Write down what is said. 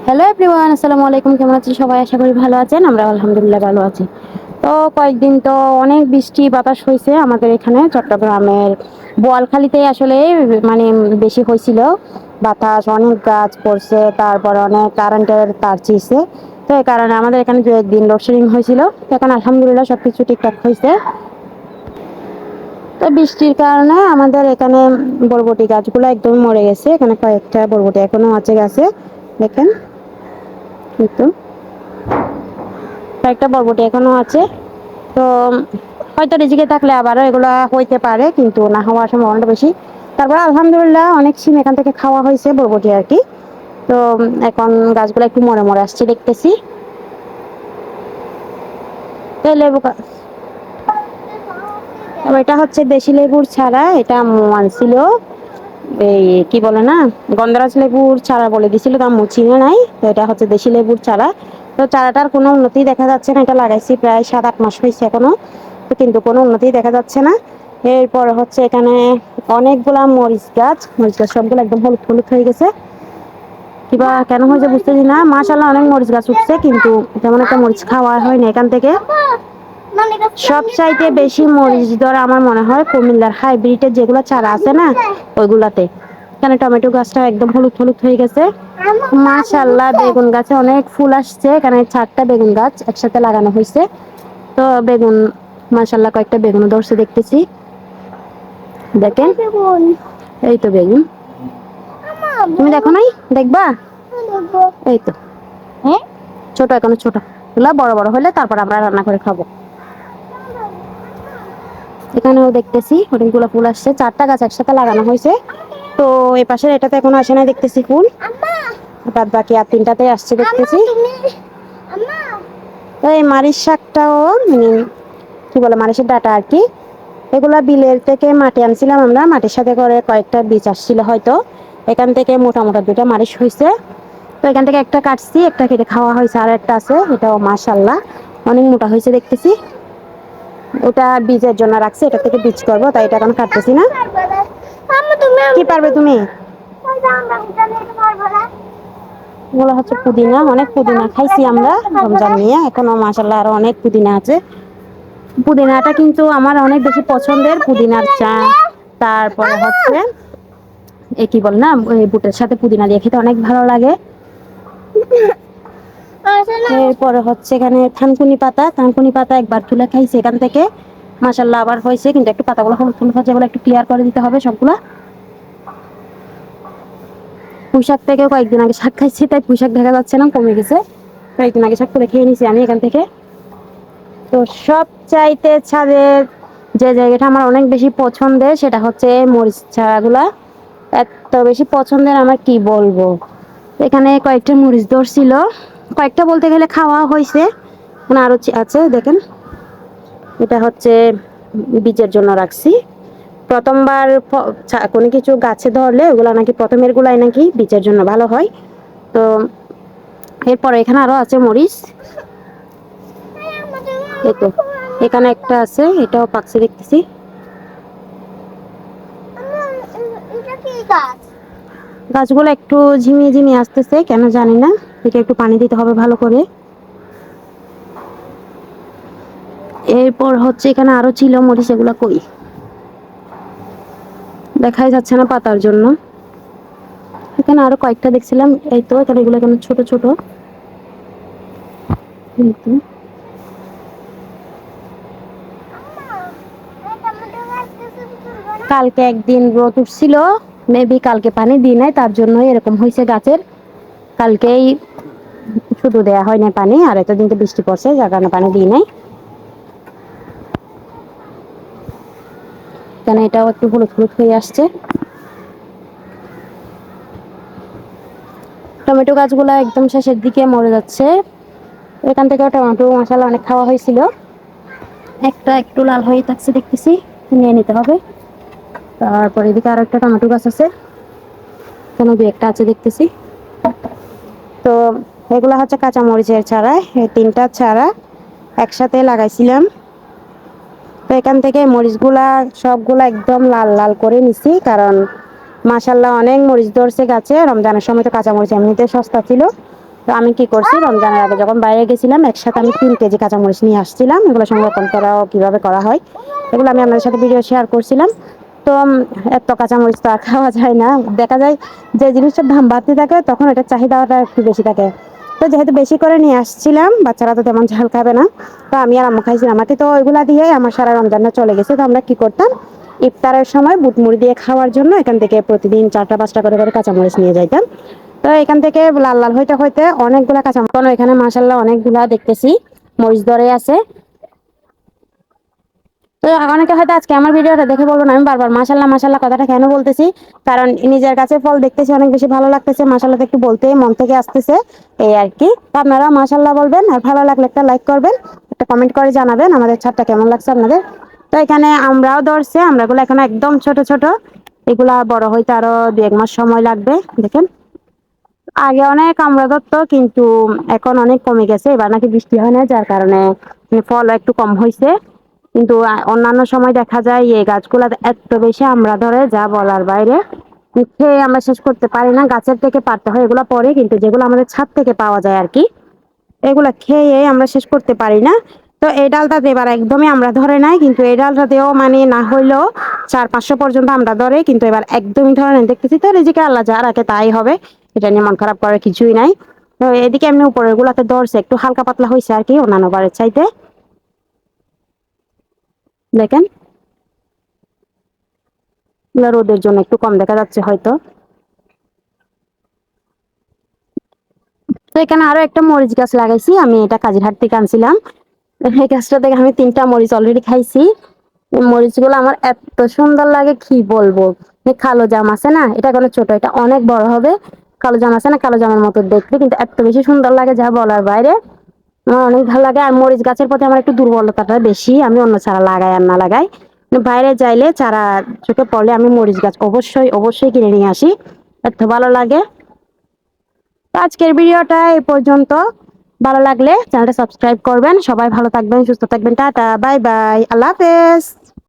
Hello everyone, আসসালামু আলাইকুম। কেমন আছেন সবাই? আশা করি ভালো আছেন। আমরা আলহামদুলিল্লাহ ভালো আছি। তো কয়েকদিন তো অনেক বৃষ্টি বাতাস হয়েছে আমাদের এখানে চট্টগ্রামের বোয়ালখালীতে আসলে মানে বেশি হয়েছিল বাতাস, অনেক গাছ পড়ছে, তারপরে অনেক কারেন্টের তার ছিঁড়ছে। তো এই কারণে আমাদের এখানে দু একদিন লোডশেডিং হয়েছিল। এখন আলহামদুলিল্লাহ সবকিছু ঠিকঠাক হয়েছে। তো বৃষ্টির কারণে আমাদের এখানে বরবটি গাছগুলো একদম মরে গেছে। এখানে কয়েকটা বরবটি এখনো আছে গাছে, দেখেন কিন্তু কয়েকটা বরবটি এখনো আছে। তো হয়তো রিজিকে থাকলে আবারও এগুলা হইতে পারে, কিন্তু না হওয়ার সম্ভাবনাটা বেশি। তারপর আলহামদুলিল্লাহ অনেক সিম এখান থেকে খাওয়া হয়েছে বরবটি আর কি। তো এখন গাছগুলো একটু মরে মরে আসছে দেখতেছি। তো লেবু এটা হচ্ছে দেশি লেবুর ছাড়া, এটা আনছিল এই কি বলে না, গন্ধরাজ লেবুর চারা বলে দিছিল, দাম চিনে নাই। তো এটা হচ্ছে দেশি লেবুর চারা। তো চারাটার কোনো উন্নতি দেখা যাচ্ছে না। এটা লাগাইছি প্রায় 7-8 মাস হয়েছে এখনো, তো কিন্তু কোনো উন্নতি দেখা যাচ্ছে না। এরপর হচ্ছে এখানে অনেকগুলা মরিচ গাছ সবগুলো একদম হলুদ হলুদ হয়ে গেছে। কিবা কেন হয়েছে বুঝতেছি না। মাশাআল্লাহ অনেক মরিচ গাছ উঠছে, কিন্তু তেমন একটা মরিচ খাওয়া হয়নি এখান থেকে। সব চাইতে বেশি মরিচ ধর আমার মনে হয় কুমিল্লার হাইব্রিডের যেগুলো চারা আছে না, ওইগুলাতে। এখানে টমেটো গাছটা একদম হলুদ হলুদ হয়ে গেছে। মাশাআল্লাহ বেগুন গাছে অনেক ফুল আসছে। এখানে 4টা বেগুন গাছ একসাথে লাগানো হয়েছে। তো বেগুন মাশাআল্লাহ কয়েকটা বেগুন ধরছে দেখতেছি, দেখেন। এই তো বেগুন, তুমি দেখো নাই? দেখবা? এই তো ছোট, এখনো ছোট। এগুলা বড় বড় হলে তারপর আমরা রান্না করে খাবো। এখানেও দেখতেছি অনেকগুলো ফুল আসছে। 4টা গাছ একসাথে লাগানো হয়েছে। তো এই পাশের এটাতে এখনো আসে না দেখতেছি ফুল, বাদ বাকি আর 3টাতে আসছে দেখতেছি। তো এই মারিচ শাকটাও কি বলে, মারিচের ডাটা আর কি। এগুলা বিলের থেকে মাটি আনছিলাম আমরা, মাটির সাথে করে কয়েকটা বীজ আসছিল হয়তো। এখান থেকে মোটা মোটা 2টা মারিচ হয়েছে। তো এখান থেকে একটা কাটছি, একটা কেটে খাওয়া হয়েছে, আর একটা আছে, এটাও মাশাআল্লাহ অনেক মোটা হয়েছে দেখতেছি। ওটা বীজের জন্য রাখছি, এটা থেকে বীজ করবো, তাই এটা এখন কাটতেছি না। কি পারবে তুমি? এগুলো হচ্ছে পুদিনা, অনেক পুদিনা খাইছি আমরা রমজান নিয়ে, এখনো মাশাআল্লাহ আরো অনেক পুদিনা আছে। পুদিনাটা কিন্তু আমার অনেক বেশি পছন্দের, পুদিনার চা। তারপরে হচ্ছে এ কি বল না, ওই বুটের সাথে পুদিনা দিয়ে খেতে অনেক ভালো লাগে। এরপরে হচ্ছে এখানে থানকুনি পাতা একবার তুলে খাইছি এখান থেকে, মাশাআল্লাহ আবার হয়েছে, কিন্তু একটু পাতাগুলো হলুদ হলুদ হচ্ছে, এগুলো একটু ক্লিয়ার করে দিতে হবে সবগুলা। পুঁইশাক থেকে কয়েকদিন আগে শাক খাইছি, তাই পুঁইশাক দেখা যাচ্ছে না, কমে গেছে। কয়েকদিন আগে শাক করে খেয়ে নিছি আমি এখান থেকে। তো সব চাইতে ছাদের যে জায়গাটা আমার অনেক বেশি পছন্দের, সেটা হচ্ছে মরিচ চারাগুলা। এত বেশি পছন্দের আমার কি বলবো। এখানে কয়েকটা মরিচ ধরছিল, কয়েকটা বলতে গেলে খাওয়া হয়েছে, মানে আরো আছে দেখেন। এটা হচ্ছে বীজের জন্য রাখছি। প্রথমবার কোনো কিছু গাছে ধরলে ওগুলা নাকি প্রথমের গুলাই নাকি বীজের জন্য ভালো হয়। তো এরপরে এখানে আরো আছে মরিচ, এই তো এখানে একটা আছে, এটাও পাকছে দেখতেছি। গাছগুলো একটু ঝিমিয়ে ঝিমিয়ে আসতেছে, কেন জানি না। একে একটু পানি দিতে হবে ভালো করে। এরপর হচ্ছে এখানে আরো ছিল মরিচ, এগুলা কই দেখাই যাচ্ছে না পাতার জন্য। এখানে আরো কয়েকটা দেখছিলাম, এই তো এখানে এগুলো কেন ছোট ছোট। কালকে একদিন রোদ উঠছিল, মেবি কালকে পানি দিই নাই, তার জন্য এরকম হয়েছে গাছের। কালকেই শুধু দেয়া হয় না পানি, আর এতদিন তো বৃষ্টি পড়ছে, যার কারণে পানি দিই নাই। কেন এটাও একটু হলুদ হলুদ হয়ে আসছে। টমেটো গাছগুলো একদম শেষের দিকে মরে যাচ্ছে। এখান থেকে টমেটো মশলা অনেক খাওয়া হয়েছিল, একটা একটু লাল হয়ে থাকছে দেখতেছি, নিয়ে নিতে হবে। তারপর এদিকে আরো একটা টমেটো গাছ আছে, কোনো দু একটা আছে দেখতেছি। তো এগুলা হচ্ছে কাঁচা মরিচের চারা, এই 3টা চারা একসাথে লাগাইছিলাম। তো এখান থেকে মরিচগুলা সবগুলা একদম লাল লাল করে নিছি, কারণ মাশাআল্লাহ অনেক মরিচ ধরছে গাছে। রমজানের সময় তো কাঁচা মরিচ এমনিতে সস্তা ছিল, তো আমি কি করছি, রমজানের আগে যখন বাইরে গেছিলাম একসাথে আমি 3 কেজি কাঁচামরিচ নিয়ে আসছিলাম। এগুলো সংরক্ষণ করাও কিভাবে করা হয় এগুলো আমি আপনাদের সাথে ভিডিও শেয়ার করছিলাম। তো এত কাঁচামরিচ তো আর খাওয়া যায় না। দেখা যায় যে জিনিসটার দাম বাড়তে থাকে তখন এটার চাহিদাটা একটু বেশি থাকে। তো যেহেতু বেশি করে নিয়ে আসছিলাম, বাচ্চারা তো তেমন ঝাল খাবে না, তো আমি আর আম্মু খাইছিলাম। আমাকে তো ওইগুলা দিয়ে আমার সারা রমজানটা চলে গেছে। তো আমরা কি করতাম, ইফতারের সময় বুট মুড়ি দিয়ে খাওয়ার জন্য এখান থেকে প্রতিদিন 4টা 5টা করে কাঁচামরিচ নিয়ে যাইতাম। তো এখান থেকে লাল লাল হইতে হইতে অনেকগুলা কাঁচামরিচ, এখানে মাশাল্লাহ অনেকগুলা দেখতেছি মরিচ ধরে আছে। তো অনেকে হয়তো আজকে আমার ভিডিওটা দেখে বলবো না আমি বারবার মাশাল্লাহ মাশাল্লাহ কথাটা কেন বলতেছি, কারণ নিজের কাছে ফল দেখতেছি অনেক বেশি ভালো লাগতেছে, মাশাল্লাহ একটু বলতে মন থেকে আসতেছে, এই আর কি। তো আপনারা মাশাল্লাহ বলবেন, আর ভালো লাগলে একটা লাইক করবেন, একটা কমেন্ট করে জানাবেন আমাদের ছাদটা কেমন লাগছে আপনাদের। তো এখানে আমরাও ধরছে, আমরাগুলো এখন একদম ছোট ছোট, এগুলা বড় হইতে আরো 2-1 মাস সময় লাগবে। দেখেন আগে অনেক আমরা ধরতো, কিন্তু এখন অনেক কমে গেছে। এবার নাকি বৃষ্টি হয় না, যার কারণে ফল একটু কম হয়েছে। কিন্তু অন্যান্য সময় দেখা যায় এই গাছগুলা এত বেশি আমরা ধরে যা বলার বাইরে, খেয়ে আমরা শেষ করতে পারি না। গাছের থেকে পারতে হয় এগুলা পরে, কিন্তু যেগুলো আমাদের ছাদ থেকে পাওয়া যায় আর কি, এগুলা খেয়ে আমরা শেষ করতে পারি না। তো এই ডালটাতে এবার একদমই আমরা ধরে নাই, কিন্তু এই ডালটাতেও মানে না হইলেও 400-500 পর্যন্ত আমরা ধরে, কিন্তু এবার একদমই ধরে নাই। দেখতেছি তো রিজিকে আল্লাহ যা রাখে তাই হবে, এটা নিয়ে মন খারাপ করার কিছুই নাই। তো এদিকে এমনি উপরের গুলাতে ধরছে, একটু হালকা পাতলা হয়েছে আর কি অন্যান্য বারের চাইতে। দেখেন রোদের জন্য একটু কম দেখা যাচ্ছে হয়তো। তো এখানে আরো একটা মরিচ গাছ লাগাইছি আমি, এটা কাজিরহাট থেকে আনছিলাম। এই গাছটা থেকে আমি 3টা মরিচ অলরেডি খাইছি। এই মরিচগুলো আমার এত সুন্দর লাগে কি বলবো। এই কালো জাম আছে না, এটা কোনো ছোট, এটা অনেক বড় হবে। কালো জাম আছে না, কালো জামের মতো দেখতে, কিন্তু এত বেশি সুন্দর লাগে যা বলার বাইরে। আমার অনেক ভালো লাগে। আর মরিচ গাছের প্রতি আমার একটু দুর্বলতাটা বেশি, আমি অন্য চারা লাগাই আর না লাগাই, বাইরে যাইলে চারা চোখে পড়লে আমি মরিচ গাছ অবশ্যই অবশ্যই কিনে নিয়ে আসি, এত ভালো লাগে। তো আজকের ভিডিওটা এই পর্যন্ত। ভালো লাগলে চ্যানেলটা সাবস্ক্রাইব করবেন। সবাই ভালো থাকবেন, সুস্থ থাকবেন। টাটা, বাই বাই, আল্লাহ হাফেজ।